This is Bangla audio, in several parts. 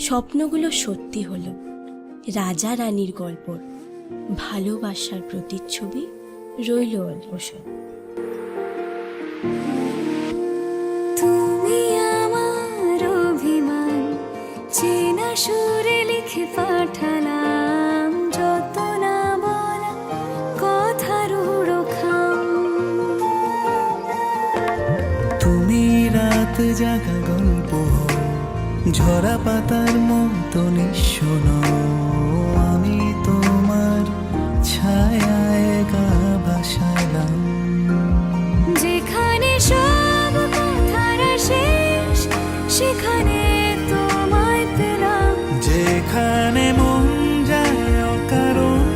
স্বপ্নগুলো সত্যি হলো। রাজা রানীর গল্প, ভালোবাসার প্রতিচ্ছবি রইল অল্পসর। তুমি আমার অভিমান চেনা সুরে লিখে পাঠালাম, যত না বলা কথার রখাম। তুমি রাত জাগা গল্প, ঝরা পাতার মতো নিঃশোন। আমি তোমার ছায়ায় গা ভাসালাম। যেখানে সব কথার শেষ, সেখানে তোমায় পেলাম। যেখানে মন যায় অকারণ,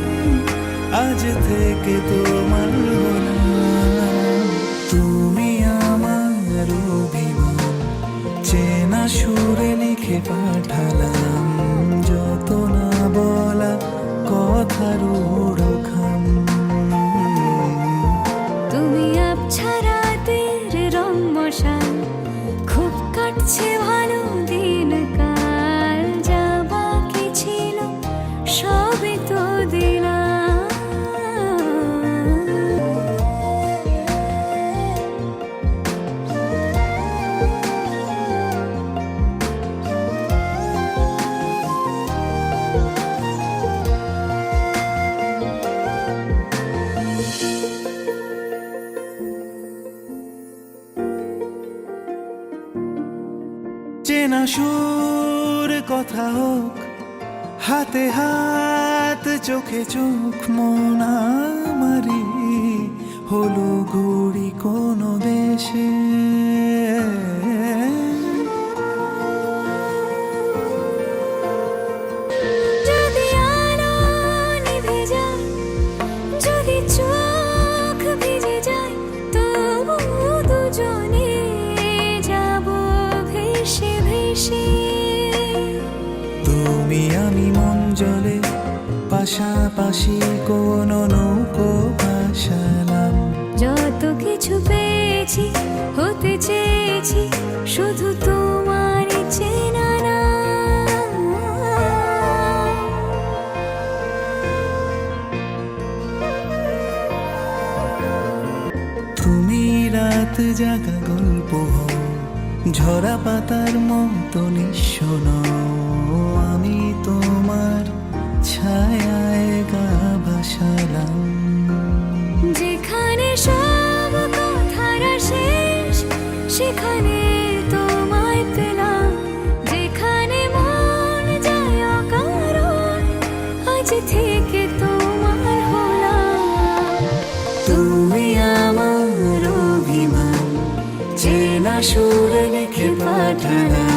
আজ থেকে তোমার হলাম। তুমি আমার অভিমান চেনা সুরে লিখে পাঠালাম, যত না বলা কথার রখাম। তুমি আবছা রাতের রং মশাল, খুব কাটছে ভালো দিন কাল। যা বাকি ছিল সবই তো দিলাম। চেনা সুর কথা হোক, হাতে হাত চোখে চোখ, মন আমারি হলো ঘুড়ি কোনো দেশে। যদি আলো নিভে যায়, যদি চোখ ভিজে যায়, তবু দুজনে যাব ভেসে ভেসে। তুমি আমি মন জলে পাশাপাশি কোনো নৌকো ভাসালাম। যত কিছু পেয়েছি, হতে চেয়েছি, শুধু তোমারই চেনা না। তুমি রাত জাগা গল্প, ঝরা পাতার মতো নিঃশোন। আমি তোমার ছায়ায় গা ভাসালাম। যেখানে সব কথার শেষ, সেখানে তোমায় পেলাম। যেখানে মন যায় অকারণ, আজ থেকে তোমার হলাম। তুমি আমার অভিমান চেনা সুর লিখে পাঠালাম,